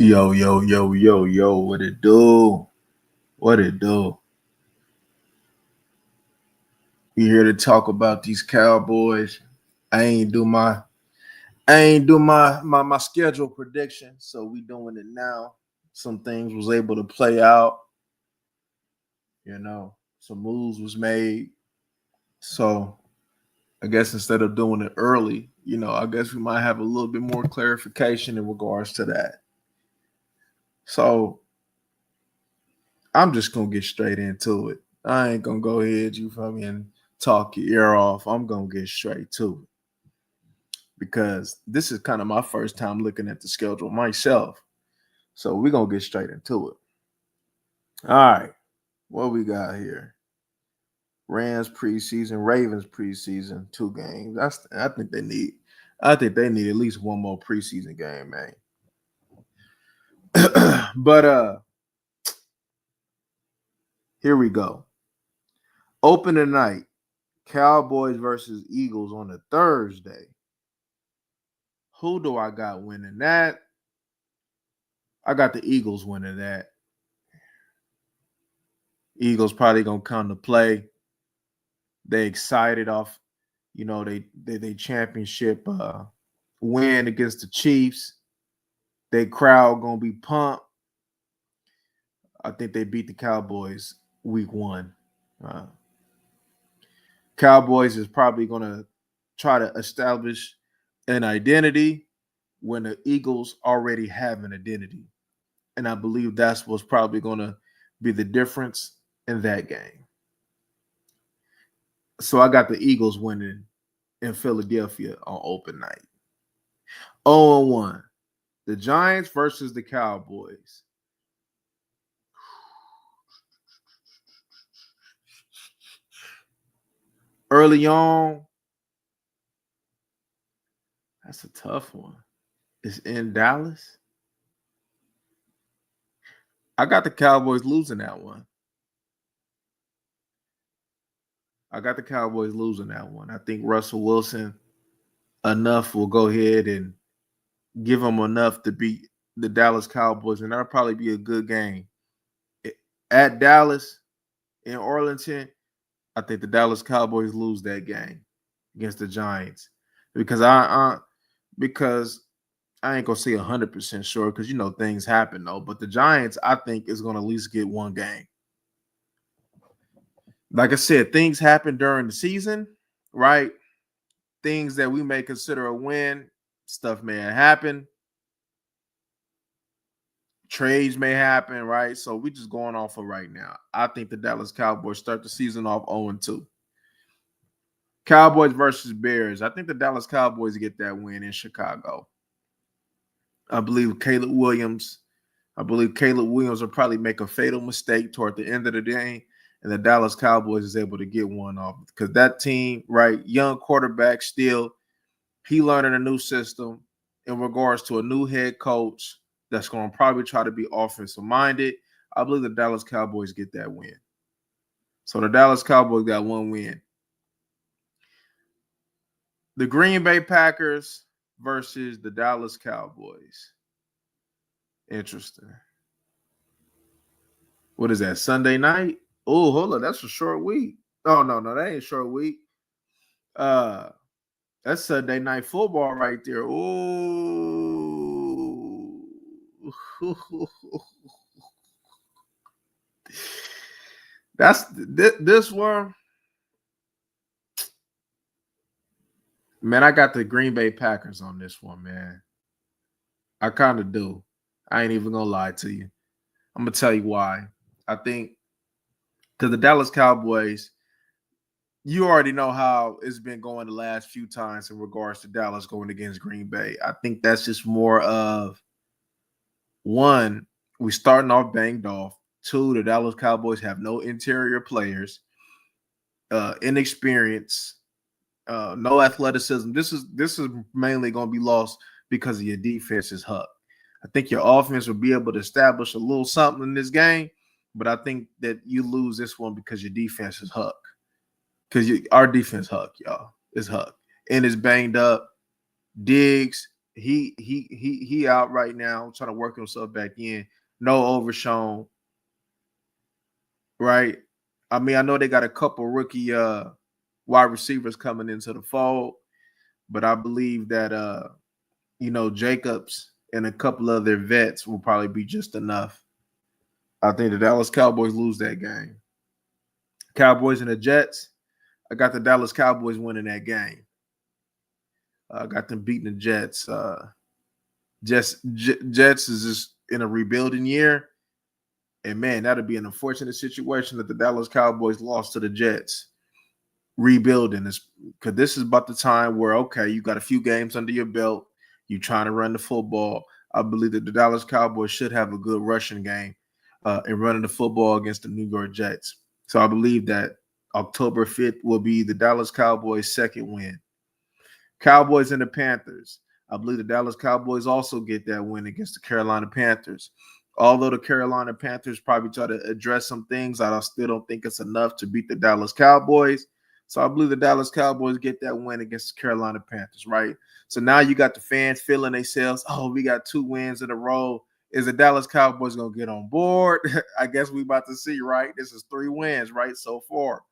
Yo, yo, yo, yo, yo, what it do? What it do? We here to talk about these Cowboys. I ain't do my my schedule prediction, so we doing it now. Some things was able to play out, some moves was made. So I guess instead of doing it early, I guess we might have a little bit more clarification in regards to that. So I'm just gonna get straight into it. I ain't gonna go ahead, you feel me, and talk your ear off. I'm gonna get straight to it because this is kind of my first time looking at the schedule myself. So we're gonna get straight into it. All right, what we got here? Rams preseason, Ravens preseason, 2 games. I think they need at least one more preseason game, man. But here we go. Open tonight. Cowboys versus Eagles on a Thursday. Who do I got winning that? I got the Eagles winning that. Eagles probably gonna come to play. They excited off, they championship win against the Chiefs. Their crowd gonna be pumped. I think they beat the Cowboys week 1. Cowboys is probably gonna try to establish an identity when the Eagles already have an identity. And I believe that's what's probably going to be the difference in that game. So I got the Eagles winning in Philadelphia on open night. 0-1. The Giants versus the Cowboys. Early on, that's a tough one. It's in Dallas. I got the Cowboys losing that one. I think Russell Wilson enough will go ahead and give them enough to beat the Dallas Cowboys, and that'll probably be a good game. At Dallas, in Arlington, I think the Dallas Cowboys lose that game against the Giants because I ain't gonna say 100% sure because things happen though. But the Giants, I think, is gonna at least get one game. Like I said, things happen during the season, right? Things that we may consider a win, stuff may happen. Trades may happen, right? So we just going off of right now. I think the Dallas Cowboys start the season off 0-2. Cowboys versus Bears. I think the Dallas Cowboys get that win in Chicago. I believe Caleb Williams will probably make a fatal mistake toward the end of the game, and the Dallas Cowboys is able to get one off because that team, right, young quarterback still, he learning a new system in regards to a new head coach that's going to probably try to be offensive minded. I believe the Dallas Cowboys get that win. So the Dallas Cowboys got one win. The Green Bay Packers versus the Dallas Cowboys. Interesting. What is that, Sunday night? Oh, hold on. That's a short week. Oh, no, that ain't a short week. That's Sunday night football right there. Ooh. That's this one. Man, I got the Green Bay Packers on this one, man. I kind of do. I ain't even gonna lie to you. I'm gonna tell you why. I think because the Dallas Cowboys, you already know how it's been going the last few times in regards to Dallas going against Green Bay. I think that's just more of one, we starting off banged off. 2, the Dallas Cowboys have no interior players, inexperience, no athleticism. This is mainly going to be lost because of your defense's huck. I think your offense will be able to establish a little something in this game, but I think that you lose this one because your defense is huck. Because our defense huck, y'all. It's huck. And it's banged up. Diggs, He out right now trying to work himself back in. No Overshown, right? I mean, I know they got a couple rookie wide receivers coming into the fold, but I believe that Jacobs and a couple of their vets will probably be just enough. I think the Dallas Cowboys lose that game. Cowboys and the Jets. I got the Dallas Cowboys winning that game. I got them beating the Jets. Jets is just in a rebuilding year, and man, that'd be an unfortunate situation that the Dallas Cowboys lost to the Jets. Rebuilding is because this is about the time where okay, you got a few games under your belt. You trying to run the football. I believe that the Dallas Cowboys should have a good rushing game in running the football against the New York Jets. So I believe that October 5th will be the Dallas Cowboys' second win. Cowboys and the Panthers. I believe the Dallas Cowboys also get that win against the Carolina Panthers. Although the Carolina Panthers probably try to address some things, I still don't think it's enough to beat the Dallas Cowboys. So I believe the Dallas Cowboys get that win against the Carolina Panthers, right? So now you got the fans feeling themselves, oh, we got 2 wins in a row. Is the Dallas Cowboys going to get on board? I guess we about to see, right? This is 3 wins, right, so far.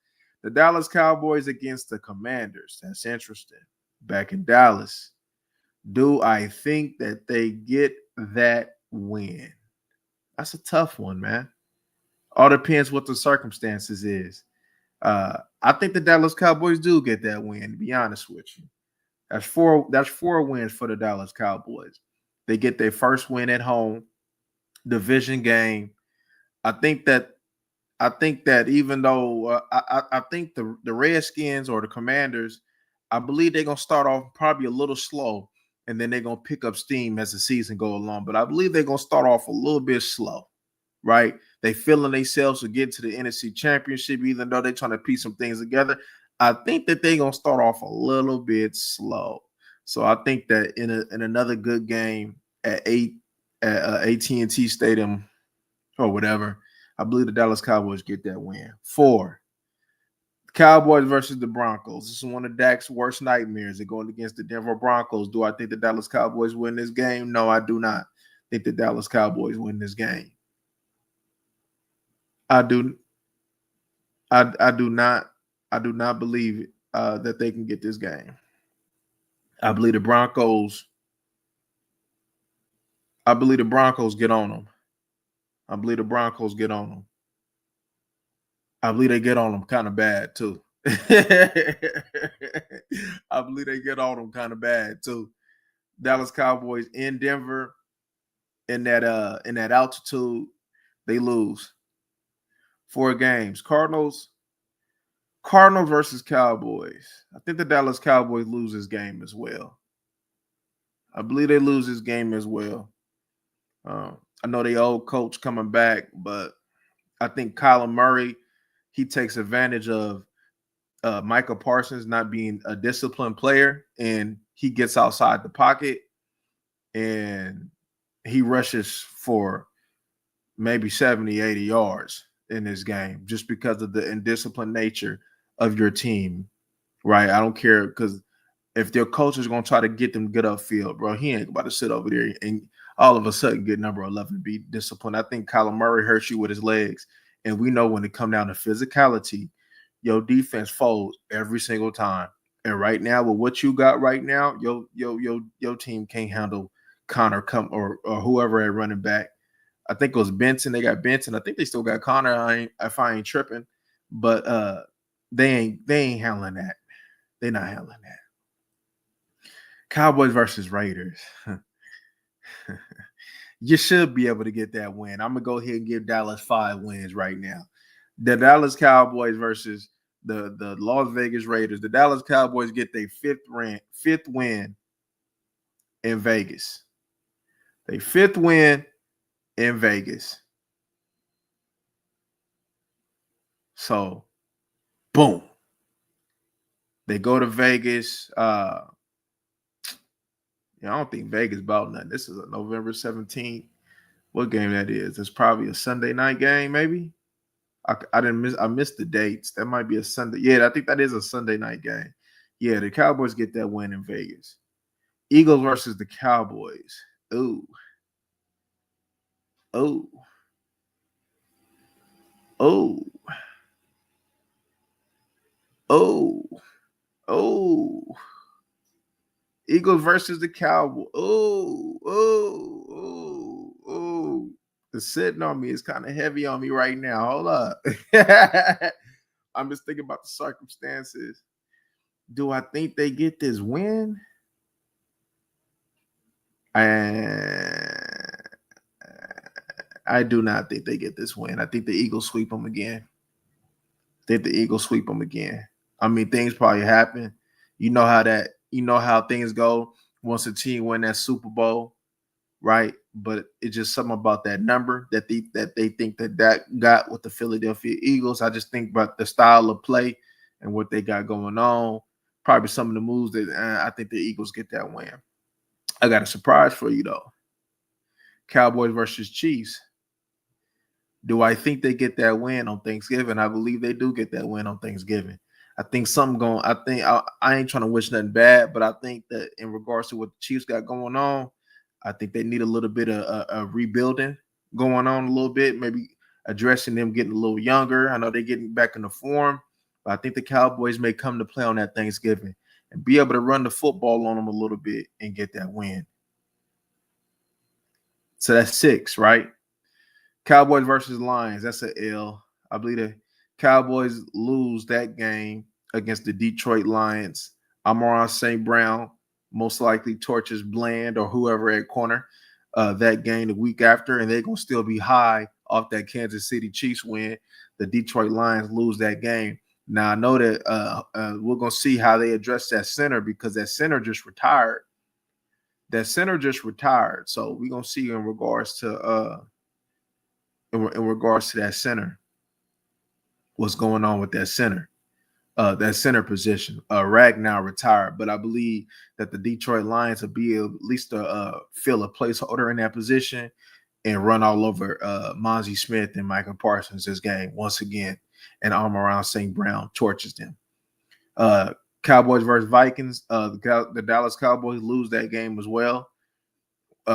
The Dallas Cowboys against the Commanders. That's interesting. Back in Dallas. Do I think that they get that win? That's a tough one, man. All depends what the circumstances is. I think the Dallas Cowboys do get that win, to be honest with you. That's four wins for the Dallas Cowboys. They get their first win at home, division game. I think that even though I think the Redskins or the Commanders, I believe they're gonna start off probably a little slow, and then they're gonna pick up steam as the season go along. But I believe they're gonna start off a little bit slow, right? They feeling themselves to get to the NFC Championship, even though they're trying to piece some things together. I think that they're gonna start off a little bit slow. So I think that in another good game at AT&T Stadium or whatever, I believe the Dallas Cowboys get that win. 4. Cowboys versus the Broncos. This is one of Dak's worst nightmares. They're going against the Denver Broncos. Do I think the Dallas Cowboys win this game? No, I do not think the Dallas Cowboys win this game. I do. I do not. I do not believe that they can get this game. I believe the Broncos. I believe the Broncos get on them. I believe the Broncos get on them. I believe they get on them kind of bad too. I believe they get on them kind of bad too. Dallas Cowboys in Denver in that altitude, they lose 4 games. Cardinals versus Cowboys. I think the Dallas Cowboys lose this game as well. I believe they lose this game as well. I know the old coach coming back, but I think Kyler Murray, he takes advantage of Michael Parsons not being a disciplined player, and he gets outside the pocket and he rushes for maybe 70, 80 yards in this game just because of the indisciplined nature of your team, right? I don't care because if their coach is going to try to get them get upfield, bro, he ain't about to sit over there and all of a sudden get number 11 be disciplined. I think Kyler Murray hurts you with his legs. And we know when it come down to physicality, your defense folds every single time. And right now, with what you got right now, your team can't handle Connor or whoever at running back. I think it was Benson. They got Benson. I think they still got Connor. If I ain't tripping, but they ain't handling that. They're not handling that. Cowboys versus Raiders. You should be able to get that win. I'm gonna go ahead and give Dallas 5 wins right now. The Dallas Cowboys versus the Las Vegas Raiders. The Dallas Cowboys get their fifth win in Vegas. Their 5th win in Vegas. So, boom. They go to Vegas. I don't think Vegas about nothing. This is a November 17th. What game that is? It's probably a Sunday night game, maybe. I missed the dates. That might be a Sunday. Yeah, I think that is a Sunday night game. Yeah, the Cowboys get that win in Vegas. Eagles versus the Cowboys. Ooh, oh, oh, oh, oh. Eagles versus the Cowboys. Oh, oh, oh, oh. The sitting on me is kind of heavy on me right now. Hold up. I'm just thinking about the circumstances. Do I think they get this win? I do not think they get this win. I think the Eagles sweep them again. I mean, things probably happen. You know how that. You know how things go once a team win that Super Bowl, right? But it's just something about that number that they think that got with the Philadelphia Eagles. I just think about the style of play and what they got going on. Probably some of the moves that I think the Eagles get that win. I got a surprise for you though. Cowboys versus Chiefs. Do I think they get that win on Thanksgiving? I believe they do get that win on Thanksgiving. I think something going. I ain't trying to wish nothing bad, but I think that in regards to what the Chiefs got going on, I think they need a little bit of rebuilding going on a little bit. Maybe addressing them getting a little younger. I know they're getting back into form, but I think the Cowboys may come to play on that Thanksgiving and be able to run the football on them a little bit and get that win. So that's 6, right? Cowboys versus Lions. That's an L. I believe the Cowboys lose that game against the Detroit Lions. Amon St. Brown most likely torches Bland or whoever at corner that game the week after, and they're going to still be high off that Kansas City Chiefs win. The Detroit Lions lose that game. Now, I know that we're going to see how they address that center because that center just retired. So we're going to see in regards to in regards to that center, what's going on with that center position. Ragnar retired, but I believe that the Detroit Lions will be able at least to fill a placeholder in that position and run all over Mozzie Smith and Michael Parsons this game once again, and Amon St. Brown torches them. Cowboys versus Vikings. The Dallas Cowboys lose that game as well.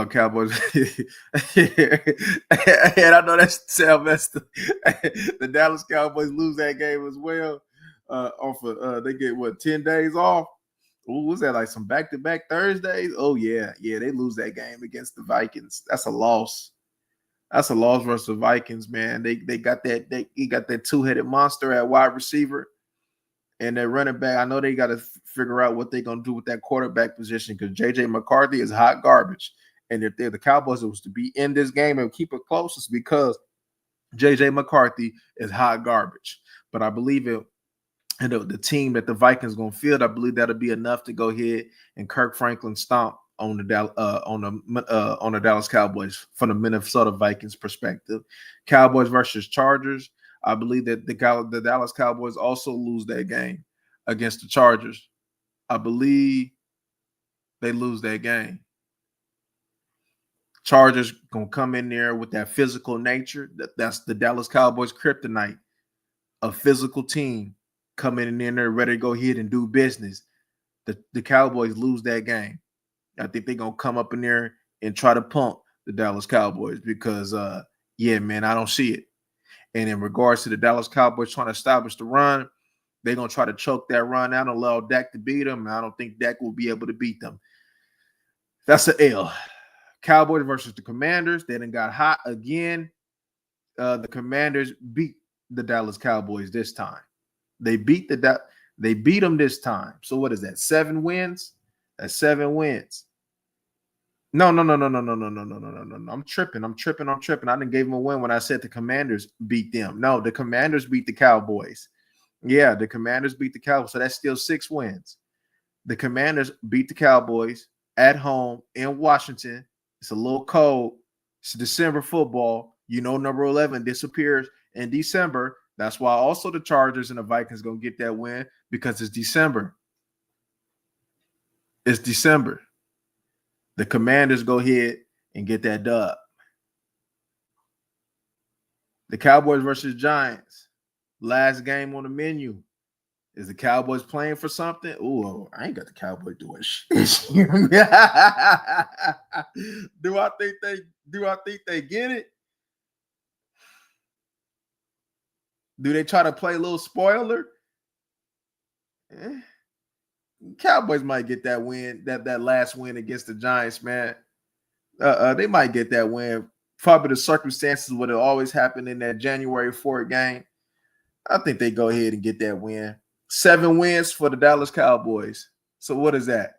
Cowboys, and I know that's Sylvester. The Dallas Cowboys lose that game as well. They get 10 days off. What was that, like some back-to-back Thursdays? Oh yeah, they lose that game against the Vikings. That's a loss. That's a loss versus the Vikings, man. They got that he got that two-headed monster at wide receiver. And their running back, I know they got to figure out what they're going to do with that quarterback position because J.J. McCarthy is hot garbage. And if they're the Cowboys, it was to be in this game and keep it close, it's because J.J. McCarthy is hot garbage. But I believe it, and the team that the Vikings going to field, I believe that'll be enough to go ahead and Kirk Franklin stomp on the Dallas Cowboys from the Minnesota Vikings perspective. Cowboys versus Chargers. I believe that the Dallas Cowboys also lose that game against the Chargers. I believe they lose that game. Chargers gonna come in there with that physical nature. That's the Dallas Cowboys kryptonite. A physical team coming in there ready to go ahead and do business. The Cowboys lose that game. I think they're gonna come up in there and try to pump the Dallas Cowboys because yeah, man, I don't see it. And in regards to the Dallas Cowboys trying to establish the run, they're going to try to choke that run out and allow Dak to beat them. And I don't think Dak will be able to beat them. That's an L. Cowboys versus the Commanders. They done got hot again. The Commanders beat the Dallas Cowboys this time. They beat them this time. So what is that? 7 wins? That's 7 wins. No. I'm tripping. I didn't give them a win when I said the Commanders beat them. No, the Commanders beat the Cowboys. Yeah, the Commanders beat the Cowboys. So that's still 6 wins. The Commanders beat the Cowboys at home in Washington. It's a little cold. It's December football. You know, number 11 disappears in December. That's why also the Chargers and the Vikings going to get that win because it's December. It's December. The Commanders go ahead and get that dub. The Cowboys versus Giants. Last game on the menu. Is the Cowboys playing for something? Ooh, I ain't got the Cowboys doing shit. do I think they get it? Do they try to play a little spoiler? Eh, Cowboys might get that win, that last win against the Giants, man. They might get that win. Probably the circumstances would have always happened in that January 4th game. I think they go ahead and get that win. 7 wins for the Dallas Cowboys. So what is that?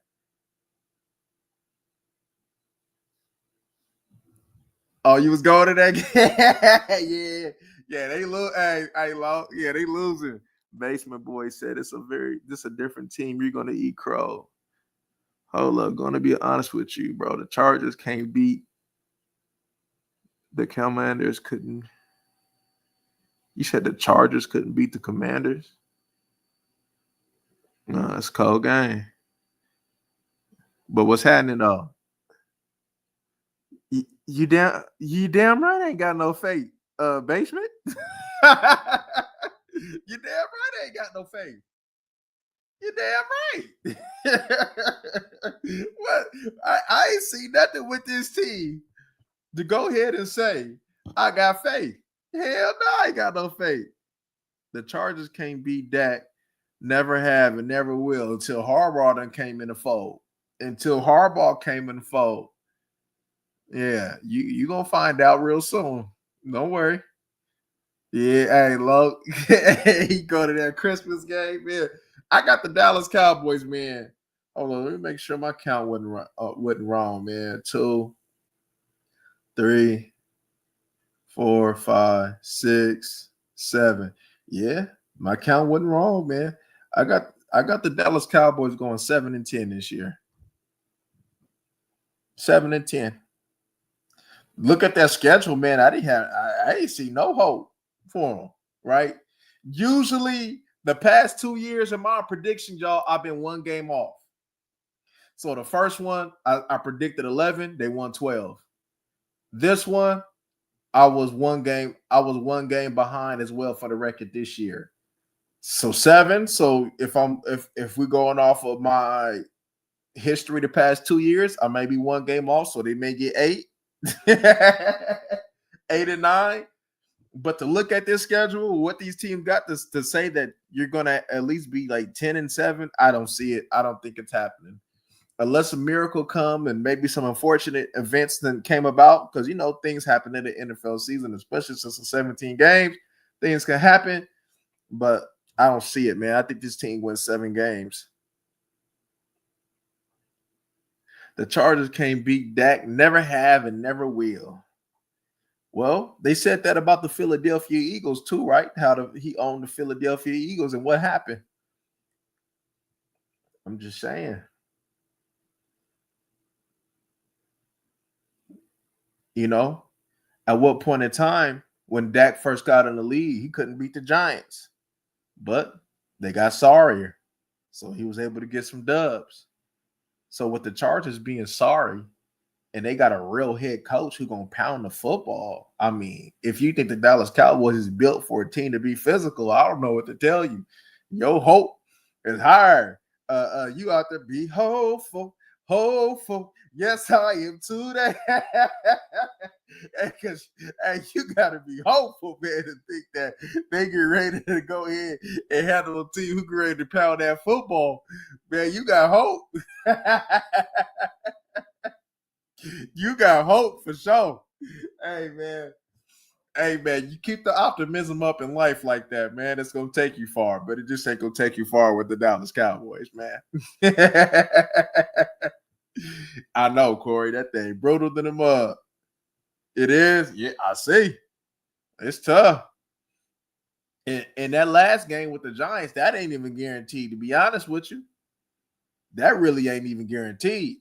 Oh, you was going to that game? yeah, they lose. Yeah, they losing. Basement boy said this a different team. You're gonna eat crow. Hold up, gonna be honest with you, bro. The Chargers can't beat the Commanders. Couldn't. You said the Chargers couldn't beat the Commanders. No, it's a cold game. But what's happening though? You damn right ain't got no faith. Basement. you damn right ain't got no faith. You damn right. what? I ain't seen nothing with this team to go ahead and say I got faith. Hell no, I ain't got no faith. The Chargers can't beat Dak. Never have and never will until Harbaugh done came in the fold. Until Harbaugh came in the fold. Yeah, you gonna find out real soon. Don't worry. Yeah, hey, look, he go to that Christmas game, man. I got the Dallas Cowboys, man. Hold on, let me make sure my count wasn't wrong, man. 2, 3, 4, 5, 6, 7. Yeah, my count wasn't wrong, man. I got the Dallas Cowboys going 7-10 this year. 7-10. Look at that schedule, man. I didn't see no hope for them, right? Usually the past 2 years in my predictions, y'all, I've been one game off. So the first one, I predicted 11, they won 12. This one, I was one game behind as well for the record this year. So 7. So if we're going off of my history the past 2 years, I may be one game off, so they may get 8. 8-9. But to look at this schedule, what these teams got to say that you're gonna at least be like 10-7, I don't see it. I don't think it's happening. Unless a miracle come and maybe some unfortunate events that came about, because things happen in the NFL season, especially since it's 17 games, things can happen. But I don't see it, man. I think this team wins 7 games. The Chargers can't beat Dak, never have and never will. Well, they said that about the Philadelphia Eagles too, right? He owned the Philadelphia Eagles, and what happened? I'm just saying. At what point in time when Dak first got in the league, he couldn't beat the Giants, but they got sorrier, so he was able to get some dubs. So with the Chargers being sorry, and they got a real head coach who's gonna pound the football. I mean, if you think the Dallas Cowboys is built for a team to be physical, I don't know what to tell you. Your hope is higher. You out there be hopeful. Yes, I am today. Because you gotta be hopeful, man, to think that they get ready to go ahead and handle a team who get ready to pound that football. Man, you got hope. You got hope for sure. Hey man. You keep the optimism up in life like that, man. It's gonna take you far, but it just ain't gonna take you far with the Dallas Cowboys, man. I know, Corey. That thing brutal than the mud. It is. Yeah, I see. It's tough. And that last game with the Giants, that ain't even guaranteed. To be honest with you, that really ain't even guaranteed.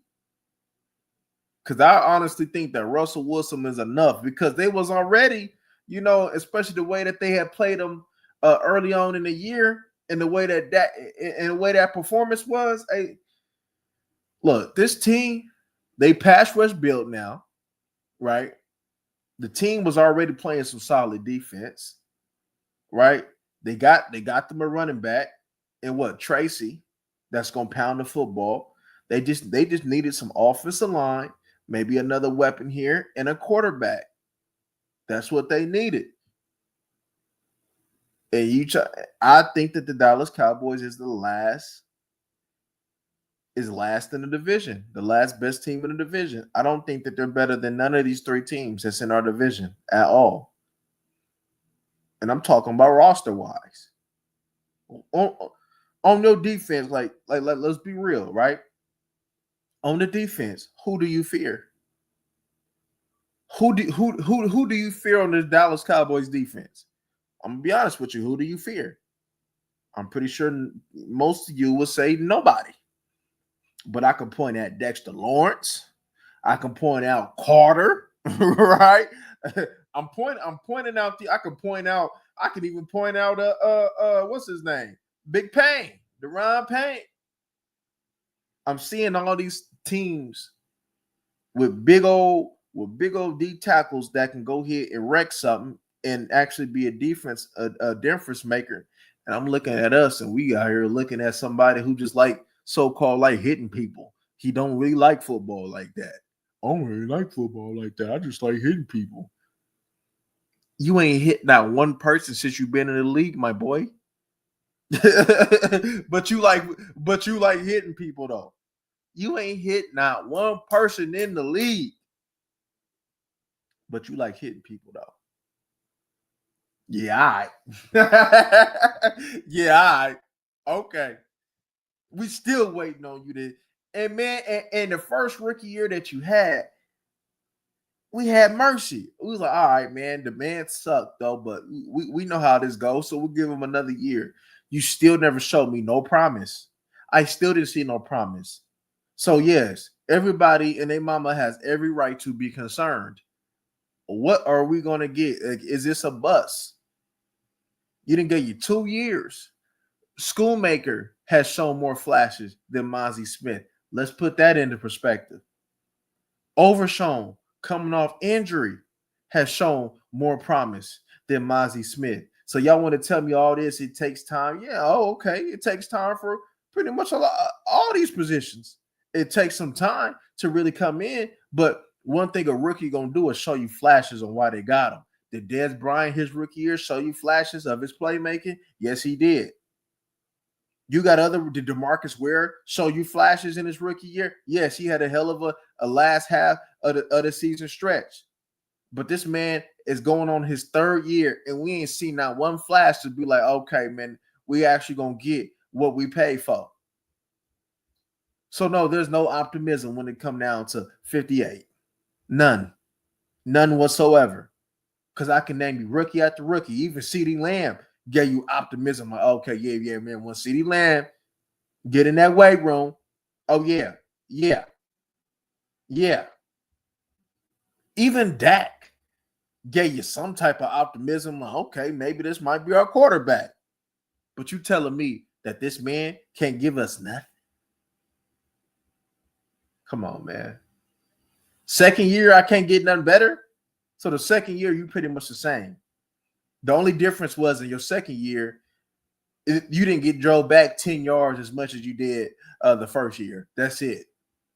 Because I honestly think that Russell Wilson is enough because they was already, especially the way that they had played them early on in the year and the way that performance was. Hey, look, this team, they pass rush built now, right? The team was already playing some solid defense, right? They got them a running back. and what Tracy that's gonna pound the football. They just needed some offensive line, maybe another weapon here, and a quarterback. That's what they needed. And I think that the Dallas Cowboys is last in the division, the last best team in the division. I don't think that they're better than none of these three teams that's in our division at all. And I'm talking about roster wise. On, on your defense, let's be real, right? On the defense, who do you fear? Who do you fear on the Dallas Cowboys defense? I'm gonna be honest with you. Who do you fear? I'm pretty sure most of you will say nobody. But I can point at Dexter Lawrence. I can point out Carter, right? I'm pointing out I can point out. I can even point out what's his name? Big Payne, Deron Payne. I'm seeing all these teams with big old D tackles that can go here and wreck something and actually be a difference maker. And I'm looking at us, and we out here looking at somebody who just like so-called like hitting people. He don't really like football like that. I don't really like football like that. I just like hitting people. You ain't hit not one person since you've been in the league, my boy. but you like hitting people though. You ain't hit not one person in the league. But you like hitting people though. Yeah, all right. Yeah, all right. Okay. We still waiting on you to. And man, and the first rookie year that you had, we had Mercy. We was like, all right, man, the man sucked though, but we know how this goes, so we'll give him another year. You still never showed me no promise. I still didn't see no promise. So yes, everybody and their mama has every right to be concerned. What are we gonna get? Like, is this a bust? You didn't get you 2 years. Schoolmaker has shown more flashes than Mozzie Smith. Let's put that into perspective. Overshown, coming off injury, has shown more promise than Mozzie Smith. So y'all want to tell me all this? It takes time. Yeah, okay. It takes time for pretty much all these positions. It takes some time to really come in. But one thing a rookie gonna do is show you flashes on why they got him. Did Dez Bryant his rookie year show you flashes of his playmaking? Yes, he did. You got did DeMarcus Ware show you flashes in his rookie year? Yes, he had a hell of a last half of the season stretch. But this man is going on his third year, and we ain't seen not one flash to be like, okay, man, we actually gonna get what we paid for. So no, there's no optimism when it come down to 58. None whatsoever. Because I can name you rookie after rookie. Even CeeDee Lamb gave you optimism. Like, okay, yeah, man. When CeeDee Lamb get in that weight room, oh yeah. Even Dak gave you some type of optimism. Like, okay, maybe this might be our quarterback. But you telling me that this man can't give us nothing? Come on, man. Second year, I can't get nothing better. So the second year, you pretty much the same. The only difference was in your second year, you didn't get drove back 10 yards as much as you did the first year. That's it.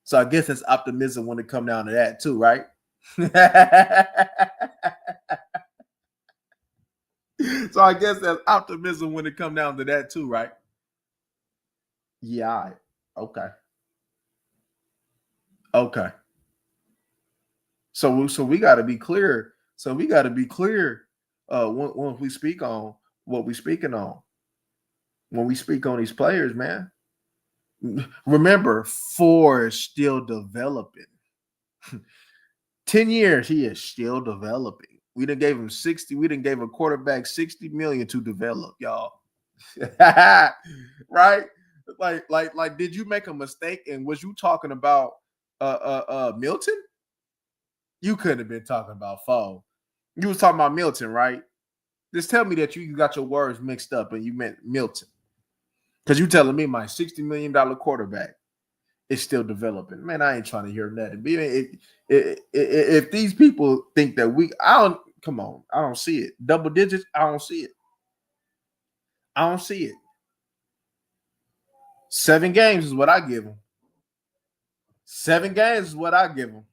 So I guess that's optimism when it come down to that too, right? So I guess that's optimism when it come down to that too, right? Yeah. Okay. Okay. So we got to be clear. So we got to be clear when we speak on what we speaking on. When we speak on these players, man. Remember, 4 is still developing. 10 years, he is still developing. We done gave him 60. We done gave a quarterback 60 million to develop, y'all. Right? Like, did you make a mistake? And was you talking about Milton? You couldn't have been talking about Foe. You was talking about Milton, right? Just tell me that you got your words mixed up and you meant Milton. Because you telling me my $60 million quarterback is still developing. Man, I ain't trying to hear that. If these people think that come on, I don't see it. Double digits, I don't see it. I don't see it. 7 games is what I give him. 7 games is what I give him.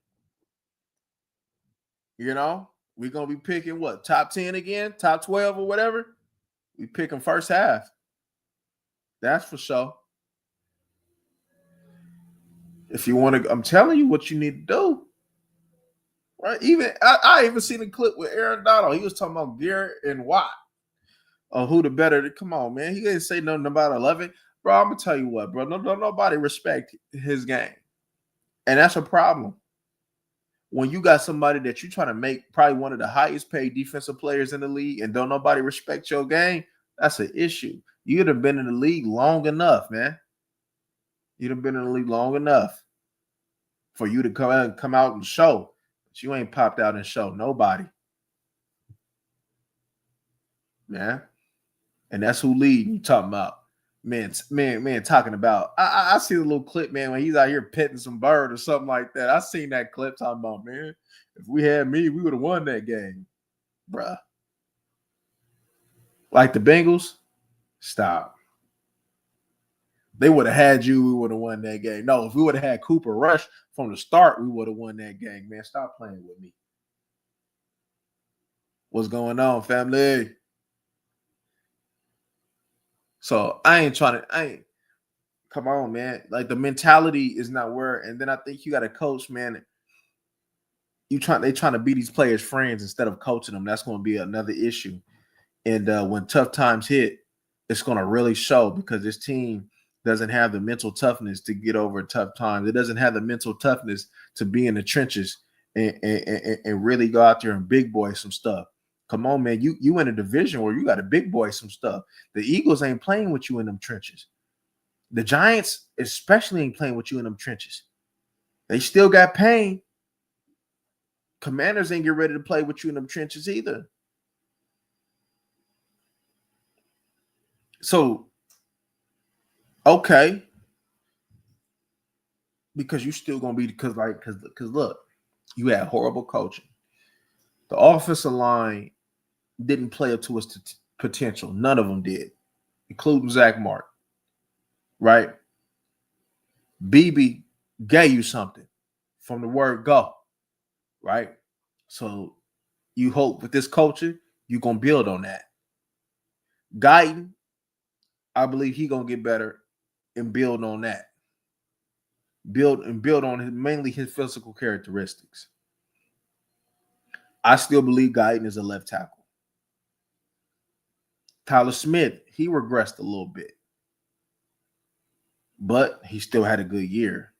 You know, we're gonna be picking what, top 10 again, top 12 or whatever. We pick him first half. That's for sure. If you want to, I'm telling you what you need to do. Right? Even I even seen a clip with Aaron Donald. He was talking about Garrett and Watt. Who the better? Come on, man. He didn't say nothing about 11. Bro, I'm gonna tell you what, bro. No, nobody respect his game, and that's a problem. When you got somebody that you're trying to make probably one of the highest paid defensive players in the league, and don't nobody respect your game, that's an issue. You'd have been in the league long enough, man. You'd have been in the league long enough for you to come out and show. But you ain't popped out and show nobody, man. And that's who lead you talking about. Man, talking about. I see a little clip, man, when he's out here petting some bird or something like that. I seen that clip talking about, man, if we had me, we would have won that game, bruh. Like the Bengals, stop. They would have had you, we would have won that game. No, if we would have had Cooper Rush from the start, we would have won that game, man. Stop playing with me. What's going on, family? So I ain't come on, man. Like the mentality is not where, and then I think you got a coach, man. They trying to be these players' friends instead of coaching them. That's going to be another issue. And when tough times hit, it's going to really show because this team doesn't have the mental toughness to get over tough times. It doesn't have the mental toughness to be in the trenches and really go out there and big boy some stuff. Come on, man. You in a division where you got to big boy some stuff. The Eagles ain't playing with you in them trenches. The Giants especially ain't playing with you in them trenches. They still got pain. Commanders ain't get ready to play with you in them trenches either. So, okay. Because you still gonna be because look, you had horrible coaching. The offensive line didn't play up to its potential. None of them did, including Zach Martin. Right? BB gave you something from the word go. Right? So you hope with this culture, you're gonna build on that. Guyton, I believe he gonna get better and build on that. Build on mainly his physical characteristics. I still believe Guyton is a left tackle. Tyler Smith, he regressed a little bit, but he still had a good year.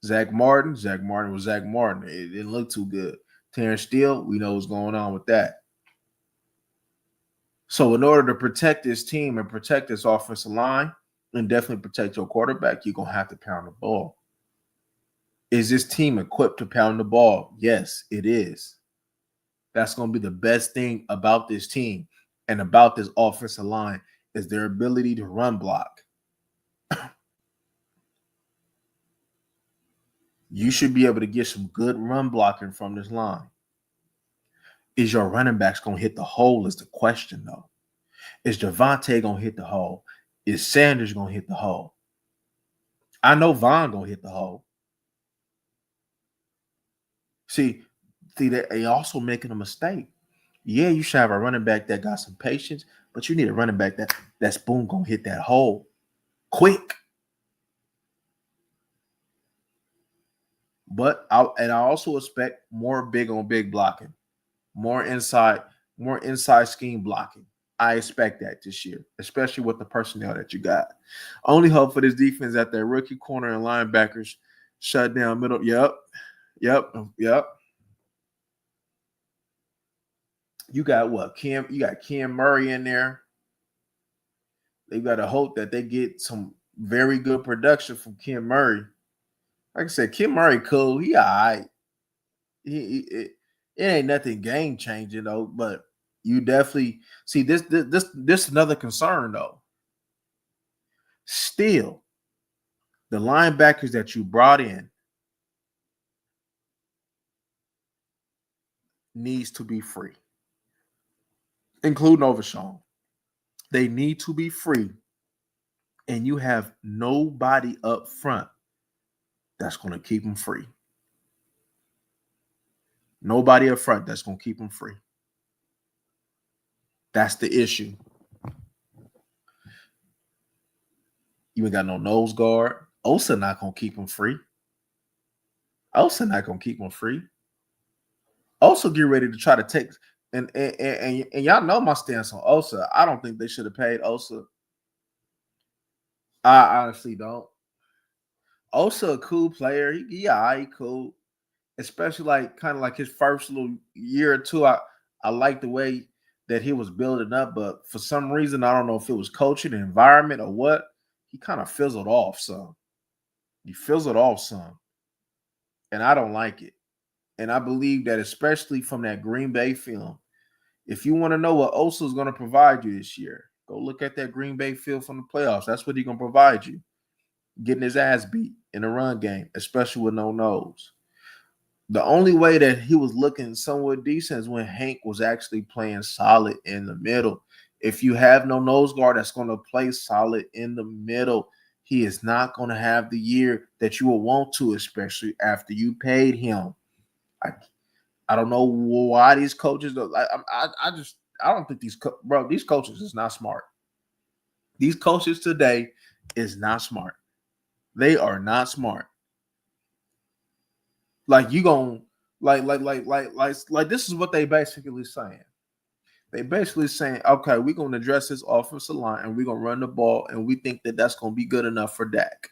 Zach Martin was Zach Martin. It didn't look too good. Terrence Steele, we know what's going on with that. So in order to protect this team and protect this offensive line and definitely protect your quarterback, you're going to have to pound the ball. Is this team equipped to pound the ball? Yes, it is. That's going to be the best thing about this team and about this offensive line is their ability to run block. You should be able to get some good run blocking from this line. Is your running backs going to hit the hole is the question, though. Is Javonte going to hit the hole? Is Sanders going to hit the hole? I know Vaughn going to hit the hole. See, they also making a mistake. Yeah, you should have a running back that got some patience, but you need a running back that's boom going to hit that hole quick. But I also expect more big on big blocking, more inside scheme blocking. I expect that this year, especially with the personnel that you got. Only hope for this defense that their rookie corner and linebackers shut down middle. Yep. You got what? You got Cam Murray in there. They got to hope that they get some very good production from Cam Murray. Like I said, Cam Murray cool. He all right. It ain't nothing game changing though, but you definitely see this another concern though. Still, the linebackers that you brought in needs to be free, including Overshawn. They need to be free and you have nobody up front that's going to keep him free. Nobody up front that's going to keep him free. That's the issue. You ain't got no nose guard. Osa not going to keep him free. Osa not going to keep him free. Osa get ready to try to take and y'all know my stance on Osa. I don't think they should have paid Osa. I honestly don't. Osa a cool player. He cool. Especially like kind of like his first little year or two. I like the way that he was building up, but for some reason, I don't know if it was coaching, the environment, or what, he kind of fizzled off some. He fizzled off some. And I don't like it. And I believe that especially from that Green Bay film, if you want to know what Osa is going to provide you this year, go look at that Green Bay film from the playoffs. That's what he's going to provide you. Getting his ass beat in the run game, especially with no nose. The only way that he was looking somewhat decent is when Hank was actually playing solid in the middle. If you have no nose guard that's going to play solid in the middle, he is not going to have the year that you will want to, especially after you paid him. I don't know why these coaches. I don't think these coaches is not smart. These coaches today is not smart. They are not smart. Like you going like this is what they basically saying. They basically saying, okay, we're going to address this offensive line and we're going to run the ball, and we think that that's going to be good enough for Dak.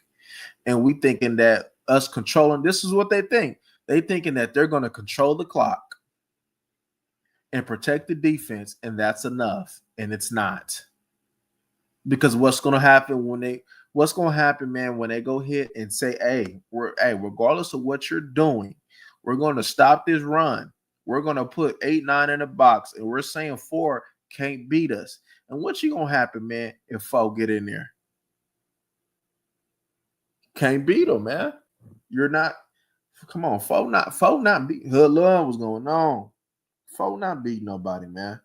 And we thinking that us controlling, this is what they think. They thinking that they're going to control the clock and protect the defense, and that's enough. And it's not. Because what's going to happen man, when they go hit and say, hey, regardless of what you're doing, we're going to stop this run. We're going to put 8, 9 in the box, and we're saying 4 can't beat us. And what's going to happen, man, if 4 get in there? Can't beat them, man. You're not. Come on, 4 not beat. Hoodlum was going on. 4 not beat nobody, man.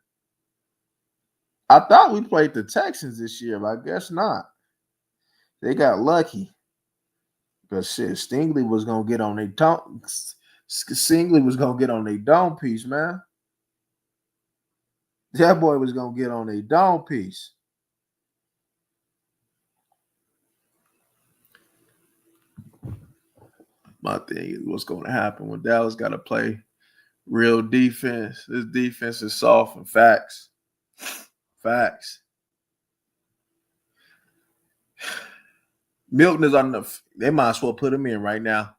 I thought we played the Texans this year, but I guess not. They got lucky. But shit, Stingley was gonna get on their dome. Stingley was gonna get on their dome piece, man. That boy was gonna get on their dome piece. My thing is, what's gonna happen when Dallas got to play real defense? This defense is soft and facts. Facts. Milton is on the. They might as well put him in right now.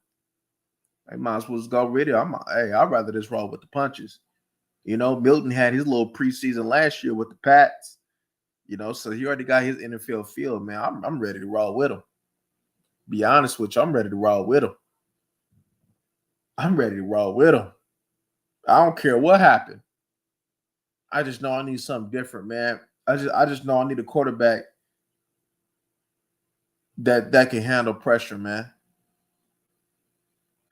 They might as well just go rid of him. I'd rather just roll with the punches. You know, Milton had his little preseason last year with the Pats. You know, so he already got his NFL feel, man. I'm ready to roll with him. Be honest with you, I'm ready to roll with him. I'm ready to roll with him. I don't care what happened. I just know I need something different, man. I just know I need a quarterback that can handle pressure, man.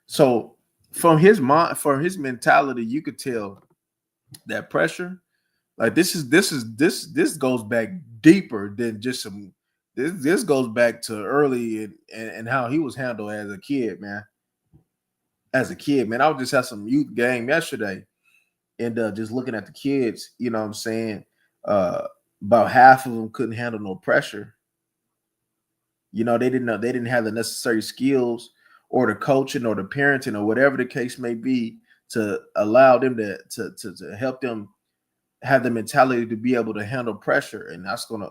So from his mind, from his mentality, you could tell that pressure. Like this goes back deeper than just some. This goes back to early and how he was handled as a kid, man. As a kid, man, I was just had some youth game yesterday, and just looking at the kids, you know what I'm saying. About half of them couldn't handle no pressure. You know, they didn't have the necessary skills or the coaching or the parenting or whatever the case may be to allow them to help them have the mentality to be able to handle pressure, and that's gonna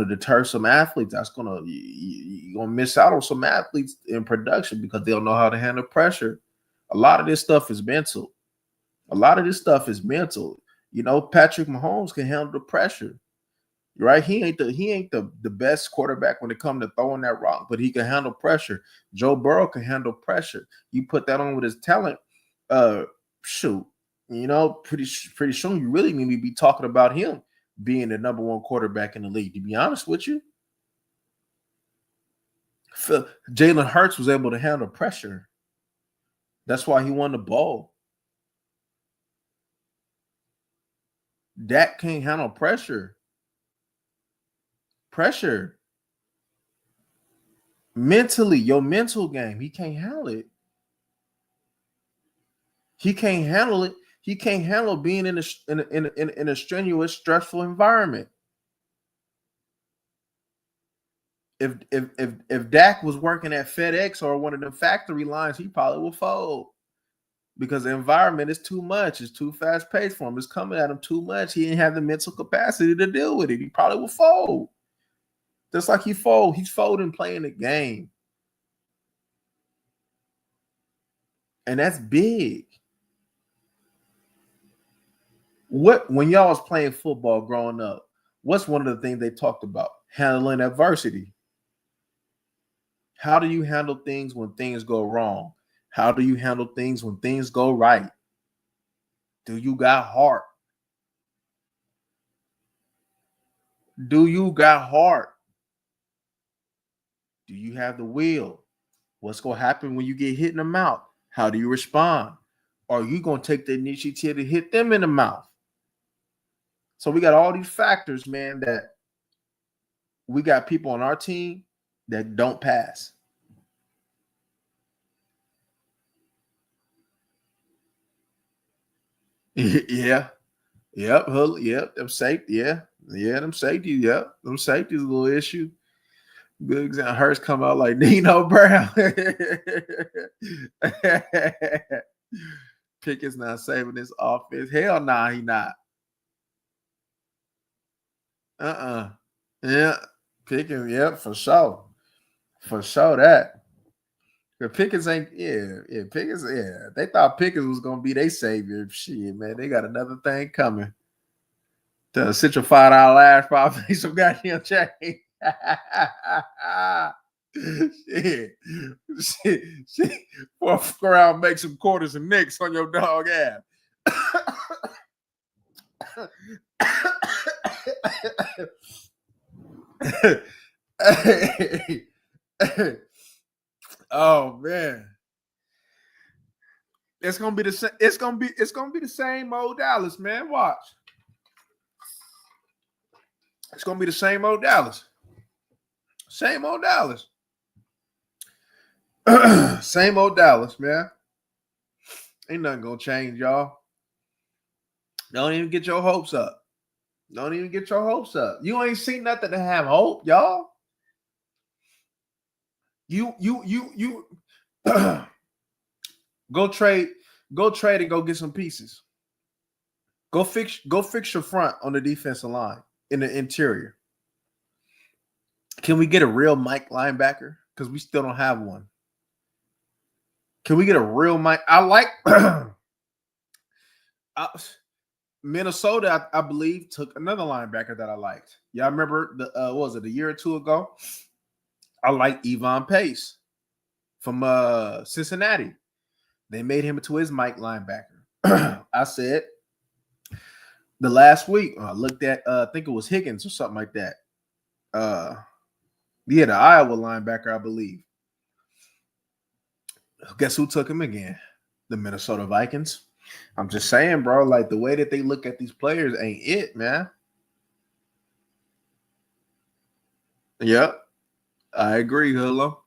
deter some athletes. You're gonna miss out on some athletes in production because they don't know how to handle pressure. A lot of this stuff is mental. A lot of this stuff is mental. You know, Patrick Mahomes can handle the pressure, right? He ain't the best quarterback when it comes to throwing that rock, but he can handle pressure. Joe Burrow can handle pressure. You put that on with his talent, uh, shoot, you know, pretty soon you really need to be talking about him being the number 1 quarterback in the league. To be honest with you, Jalen Hurts was able to handle pressure. That's why he won the ball. Dak can't handle pressure. Pressure. Mentally, your mental game. He can't handle it. He can't handle it. He can't handle being in a strenuous, stressful environment. If Dak was working at FedEx or one of the factory lines, he probably would fold because the environment is too much. It's too fast paced for him. It's coming at him too much. He didn't have the mental capacity to deal with it. He probably would fold. Just like he's folding playing the game. And that's big. When y'all was playing football growing up, what's one of the things they talked about? Handling adversity. How do you handle things when things go wrong? How do you handle things when things go right? Do you got heart? Do you got heart? Do you have the will? What's going to happen when you get hit in the mouth? How do you respond? Are you going to take the initiative to hit them in the mouth? So we got all these factors, man, that we got people on our team that don't pass. Yeah. Yep. Yep. Them safety. Yeah. Yeah. Them safety. Yep. Them safety's a little issue. Good example. Hurts come out like Nino Brown. Pickett's not saving this offense. Hell nah, he not. Yeah. Pickens, yep, for sure. For sure that. But Pickens ain't, Pickens, They thought Pickens was gonna be their savior. Shit, man. They got another thing coming. To sit your $5 ass probably some goddamn change. shit. Fuck around, make some quarters and nicks on your dog ass. Oh man, it's gonna be the same old Dallas, man. Watch, it's gonna be the same old Dallas. Same old Dallas. Same old Dallas, man. Ain't nothing gonna change, y'all. Don't even get your hopes up. Don't even get your hopes up. You ain't seen nothing to have hope, y'all. You go trade and go get some pieces. Go fix your front on the defensive line in the interior. Can we get a real Mike linebacker? Because we still don't have one. Can we get a real Mike? I like Minnesota, I believe, took another linebacker that I liked. Y'all remember what was it, a year or two ago? I like Evon Pace from Cincinnati. They made him into his Mike linebacker. I said the last week, I looked at I think it was Higgins or something like that. The Iowa linebacker, I believe. Guess who took him again? The Minnesota Vikings. I'm just saying, bro, like the way that they look at these players ain't it, man. Yep. I agree, Hello.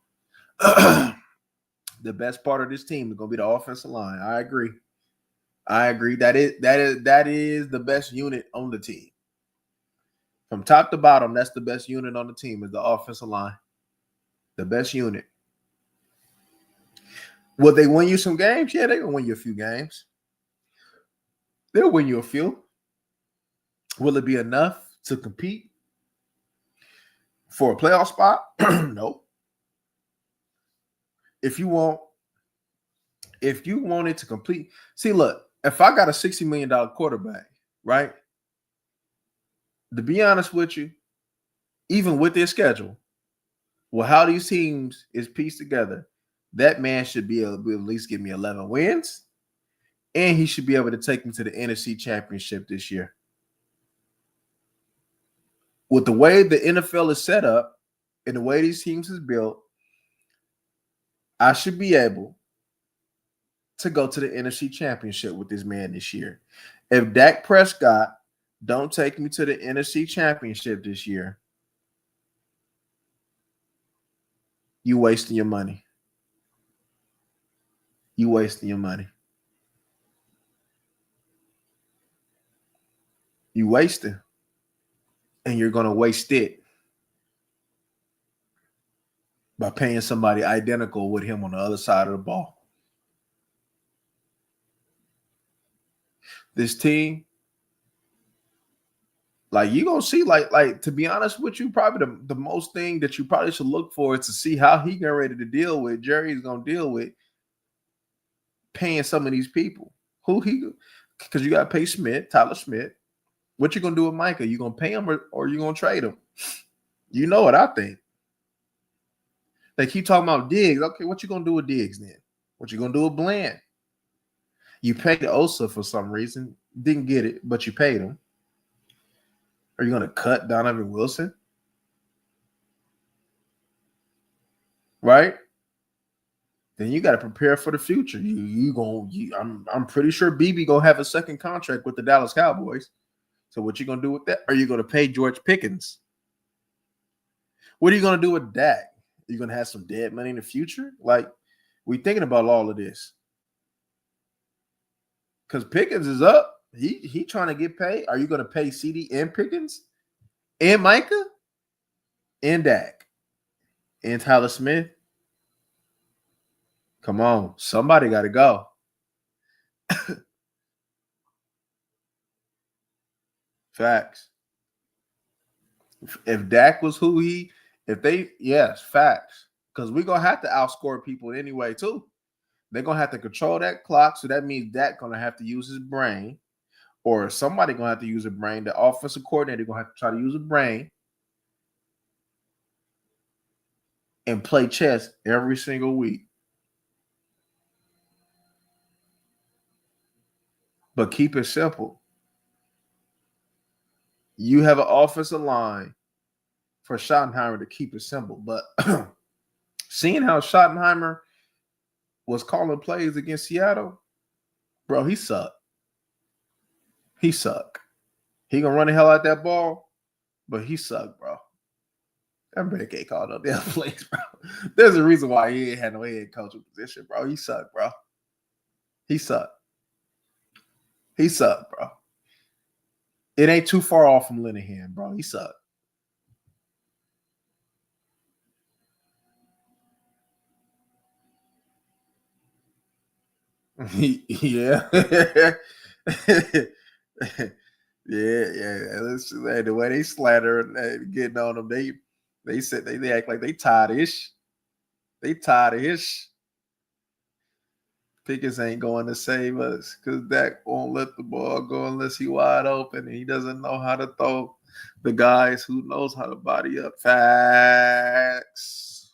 The best part of this team is gonna be the offensive line. I agree. That is the best unit on the team. From top to bottom, that's the best unit on the team is the offensive line. The best unit. Will they win you some games? Yeah, they're gonna win you a few games. They'll win you a few. Will it be enough to compete for a playoff spot? No. If you want it to complete, see, look, if I got a $60 million quarterback, right? To be honest with you, even with their schedule, well, how these teams is pieced together, that man should be able to at least give me 11 wins, and he should be able to take me to the NFC Championship this year. With the way the NFL is set up and the way these teams is built, I should be able to go to the NFC Championship with this man this year. If Dak Prescott don't take me to the NFC Championship this year, You wasting your money. You wasting your money. You wasting. And you're going to waste it by paying somebody identical with him on the other side of the ball. This team, like you gonna see, like to be honest with you, probably the most thing that you probably should look for is to see how he getting ready to deal with. Jerry's gonna deal with paying some of these people. Who he? Because you got to pay Smith, Tyler Smith. What you gonna do with Micah? You gonna pay him or you gonna trade him? You know what I think. They keep talking about Diggs. Okay, what you gonna do with Diggs then? What you gonna do with Bland? You paid Osa for some reason, didn't get it, but you paid him. Are you gonna cut Donovan Wilson? Right? Then you got to prepare for the future. I'm pretty sure BB gonna have a second contract with the Dallas Cowboys. So what you gonna do with that? Are you gonna pay George Pickens? What are you gonna do with Dak? Are you gonna have some dead money in the future? Like, we thinking about all of this. Because Pickens is up. He trying to get paid. Are you gonna pay CD and Pickens? And Micah? And Dak? And Tyler Smith? Come on. Somebody gotta go. Facts. If Dak was facts. Because we're going to have to outscore people anyway, too. They're going to have to control that clock. So that means Dak going to have to use his brain. Or somebody going to have to use a brain. The offensive coordinator going to have to try to use a brain. And play chess every single week. But keep it simple. You have an offensive line for Schottenheimer to keep it simple. But seeing how Schottenheimer was calling plays against Seattle, bro, he sucked. He sucked. He gonna run the hell out that ball, but he sucked, bro. That man can't call no damn plays, bro. There's a reason why he ain't had no head coaching position, bro. He sucked, bro. He sucked. He sucked, bro. It ain't too far off from Linehan, bro. He sucked. Yeah. Yeah. The way they slander and getting on them, they said they act like they tired of ish. They tired of ish. Pickens ain't going to save us because Dak won't let the ball go unless he wide open and he doesn't know how to throw the guys who knows how to body up. Facts.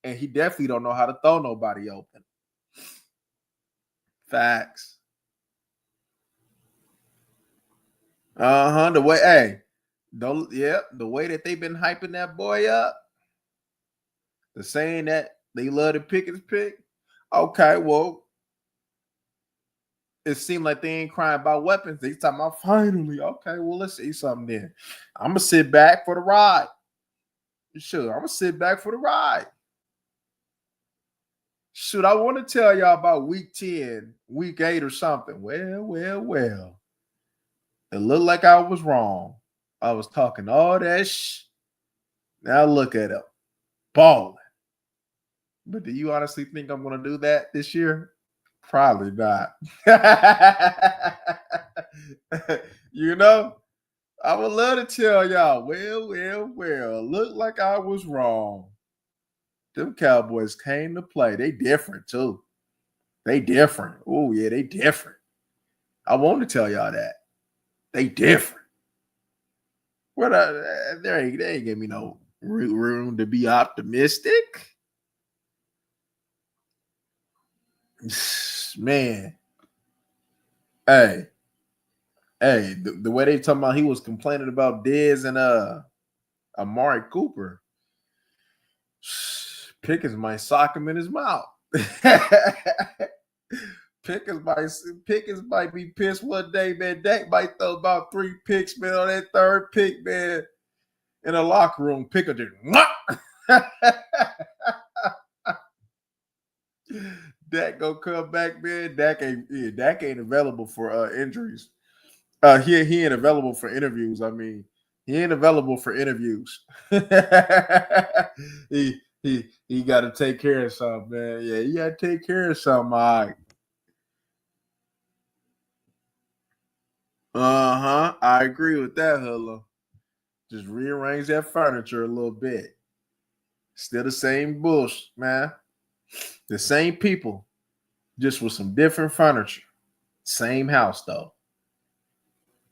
And he definitely don't know how to throw nobody open. Facts. The way, the way that they've been hyping that boy up, the saying that they love the Pickens pick. Okay, well, it seemed like they ain't crying about weapons. They talking about finally. Okay, well, let's see something then. I'm gonna sit back for the ride. Sure, I'm gonna sit back for the ride. Shoot, I want to tell y'all about week 10, week 8 or something. Well. It looked like I was wrong. I was talking all that Now look at him. Balling. But do you honestly think I'm going to do that this year? Probably not. You know, I would love to tell y'all, well, look like I was wrong. Them Cowboys came to play. They different, too. They different. Oh, yeah, they different. I want to tell y'all that. They different. What? They ain't give me no room to be optimistic. Man. Hey, the way they talking about he was complaining about Dez and Amari Cooper. Pickens might sock him in his mouth. Pickens might be pissed one day, man. Dak might throw about 3 picks, man, on that third pick, man. In the locker room, Pickens just Dak gonna come back, man. Dak ain't available for injuries. He ain't available for interviews. I mean, he ain't available for interviews. He got to take care of something, man. Yeah, he got to take care of something. All right. I agree with that, Hilla. Just rearrange that furniture a little bit. Still the same bullshit, man. The same people, just with some different furniture. Same house though.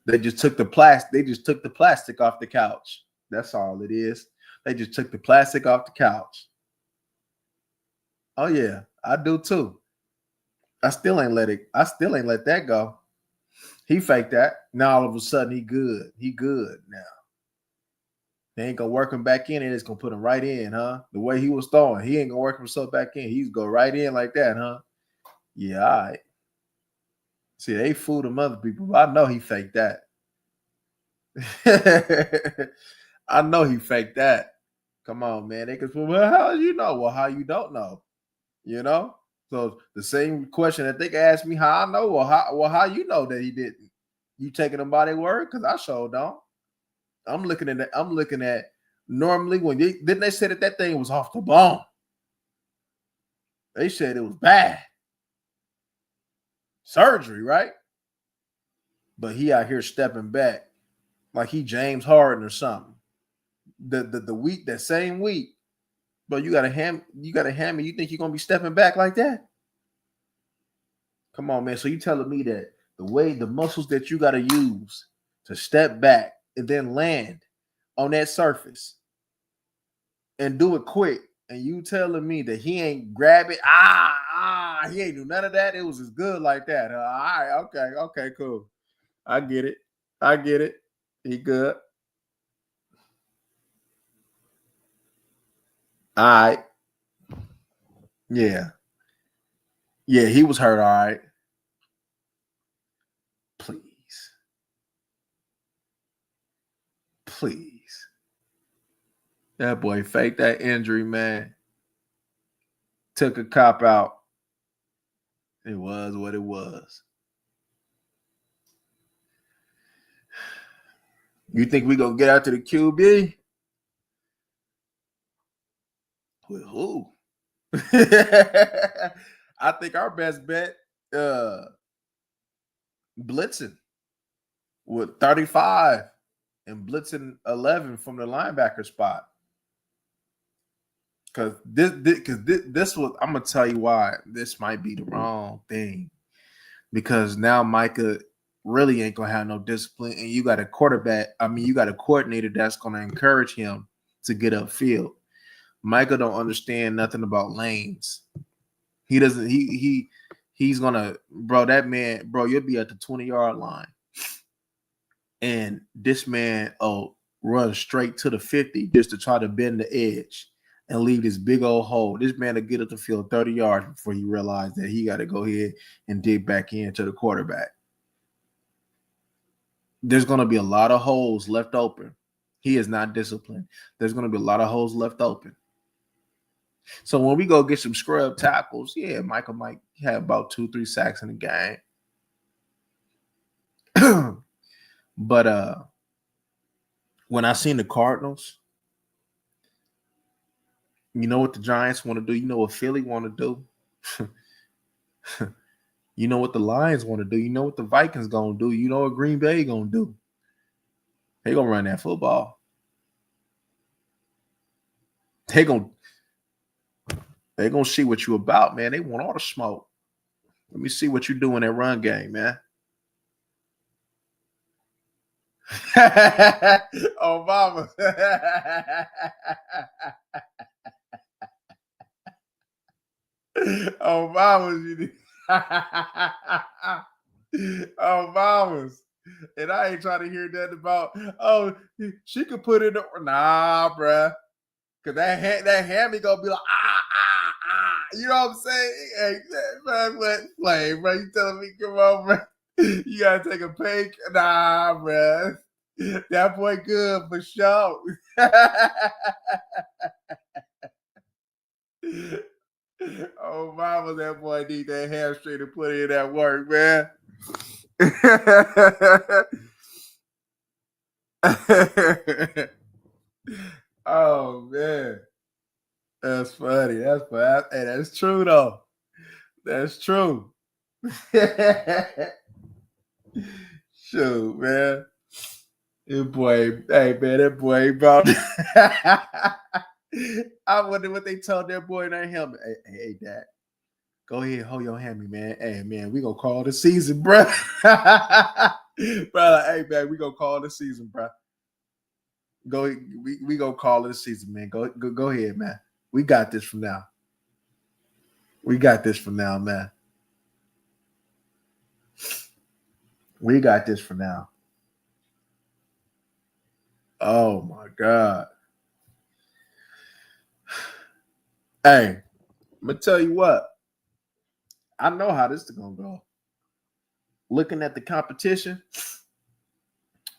They just took the plastic. They just took the plastic off the couch. That's all it is. They just took the plastic off the couch. Oh yeah, I do too. I still ain't let it. I still ain't let that go. He faked that. Now all of a sudden he good. He good now. They ain't gonna work him back in, and it's gonna put him right in, huh? The way he was throwing, he ain't gonna work himself back in. He's go right in like that, huh? Yeah, all right. See, they fooled them other people. But I know he faked that. I know he faked that. Come on, man. They could, well, how you know? Well, how you don't know? You know? So the same question that they can ask me how I know, how you know that he didn't? You taking them by their word? Because I sure don't. I'm looking at that. I'm looking at normally when didn't they say that thing was off the bone? They said it was bad. Surgery, right? But he out here stepping back like he James Harden or something. The week, that same week, but you got a hammer. You think you're gonna be stepping back like that? Come on, man. So you telling me that the muscles that you gotta use to step back and then land on that surface and do it quick, and you telling me that he ain't grab it? He ain't do none of that. It was as good like that. All right, okay, cool. I get it. I get it. He good. All right. Yeah. Yeah, he was hurt. All right. Please. Please. That boy faked that injury, man. Took a cop out. It was what it was. You think we gonna get out to the QB? With who? I think our best bet, blitzing with 35 and blitzing 11 from the linebacker spot. Because this was, I'm gonna tell you why this might be the wrong thing. Because now Micah really ain't gonna have no discipline, and you got a quarterback. I mean, you got a coordinator that's gonna encourage him to get upfield. Micah don't understand nothing about lanes. He doesn't. He's gonna, bro. That man, bro, you'll be at the 20-yard line, and this man, run straight to the 50 just to try to bend the edge and leave this big old hole. This man will get up the field 30 yards before he realized that he got to go ahead and dig back into the quarterback. There's going to be a lot of holes left open. He is not disciplined. There's going to be a lot of holes left open. So when we go get some scrub tackles, yeah, Michael might have about 2-3 sacks in the game. But when I seen the Cardinals, you know what the Giants want to do? You know what Philly want to do? You know what the Lions want to do? You know what the Vikings going to do? You know what Green Bay going to do? They going to run that football. They going to see what you about, man. They want all the smoke. Let me see what you do in that run game, man. Obama. Obama's. Obama's. And I ain't trying to hear that about, she could put it, nah, bruh. Cause that hammy gonna be like, you know what I'm saying? Hey, man, play, bro. You telling me, come on, bro. You gotta take a pay. Nah, bro. That boy good for sure. Oh, mama, that boy need that hamstring to put in that work, man. Oh man, that's funny. That's funny. Hey, that's true though. That's true. Shoot, man. That boy, hey man, that boy about. I wonder what they told that boy in that helmet. Hey, Dad, go ahead, hold your hammy, man. Hey man, we gonna call the season, bro. Brother, hey man, we gonna call the season, bro. Go, we gonna call it a season, man. Go ahead, man. We got this from now. We got this from now, man. We got this for now. Oh my God. Hey, I'm gonna tell you what. I know how this is gonna go. Looking at the competition,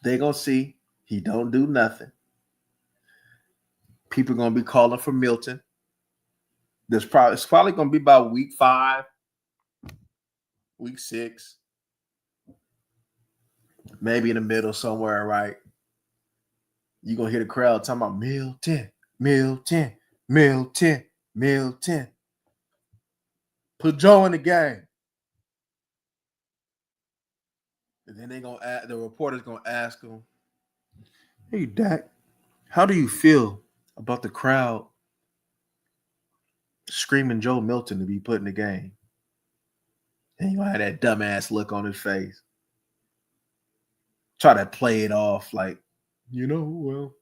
they gonna see he don't do nothing. People gonna be calling for Milton. It's probably gonna be about week 5, week 6, maybe in the middle somewhere, right? You're gonna hear the crowd talking about Milton, Milton, Milton, Milton. Put Joe in the game. And then the reporter's gonna ask him, "Hey Dak, how do you feel about the crowd screaming Joe Milton to be put in the game?" And you gonna have that dumbass look on his face. Try to play it off like, well.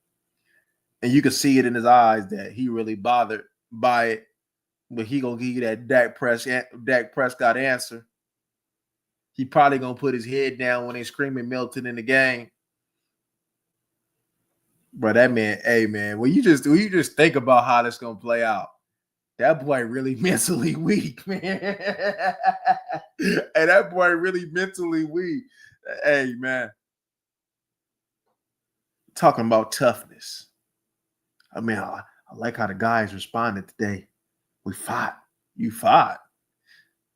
And you can see it in his eyes that he really bothered by it. But he gonna give you that Dak Prescott answer. He probably gonna put his head down when they screaming Milton in the game. But that man, hey man, when you just think about how this gonna play out, that boy really mentally weak, man. Hey, that boy really mentally weak. Hey man, talking about toughness. I mean, I like how the guys responded today. We fought. You fought.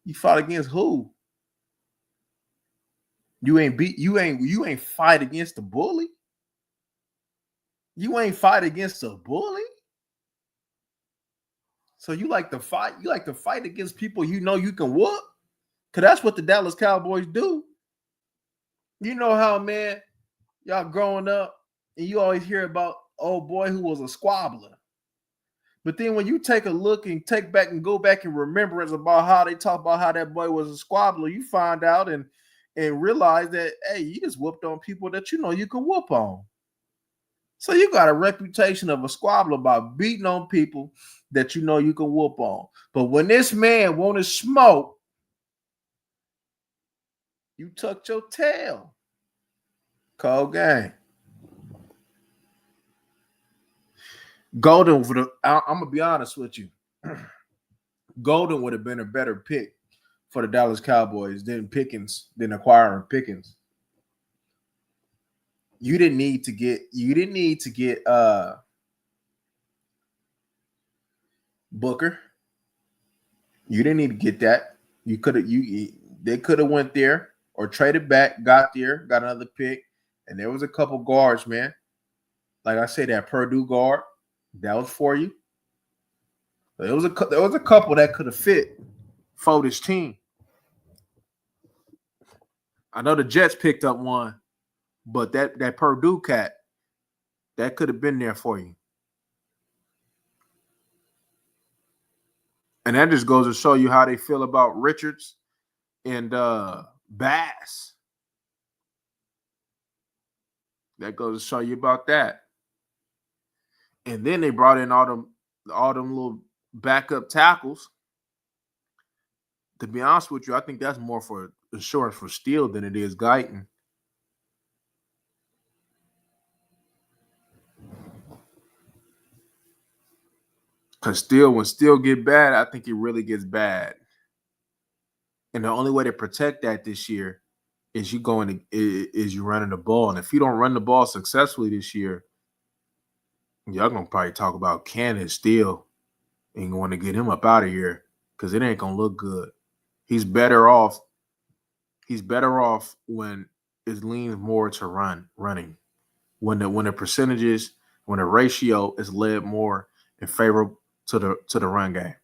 You fought against who? You ain't fight against the bully. You ain't fight against a bully. So you like to fight? You like to fight against people you know you can whoop? Cause that's what the Dallas Cowboys do. You know how, man, y'all growing up and you always hear about old boy who was a squabbler. But then when you take a look and go back in remembrance about how they talk about how that boy was a squabbler, you find out and realize that, hey, you just whooped on people that you know you can whoop on. So you got a reputation of a squabbler by beating on people that you know you can whoop on. But when this man wanted smoke, you tucked your tail. Cold game. Golden I'm gonna be honest with you. Golden would have been a better pick for the Dallas Cowboys than acquiring Pickens. You didn't need to get Booker. You didn't need to get that. They could have went there or traded back, got another pick, and there was a couple guards, man. Like I said, that Purdue guard, that was for you. There was a couple that could have fit for this team. I know the Jets picked up one, but that Purdue cat, that could have been there for you. And that just goes to show you how they feel about Richards and Bass. That goes to show you about that. And then they brought in all them little backup tackles. To be honest with you, I think that's more for insurance for Steele than it is Guyton. Because when Steele get bad, I think it really gets bad. And the only way to protect that this year is you running the ball. And if you don't run the ball successfully this year, y'all gonna probably talk about Cannon Steele and going to get him up out of here. because it ain't gonna look good. He's better off. He's better off when it leans more to running. When the percentages, when the ratio is led more in favor to the run game.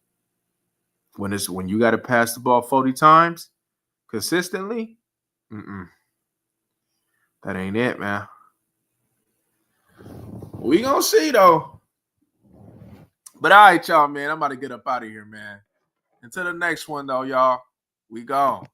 When you got to pass the ball 40 times consistently, that ain't it, man. We gonna see though. But all right, y'all, man. I'm about to get up out of here, man. Until the next one, though, y'all. We gone.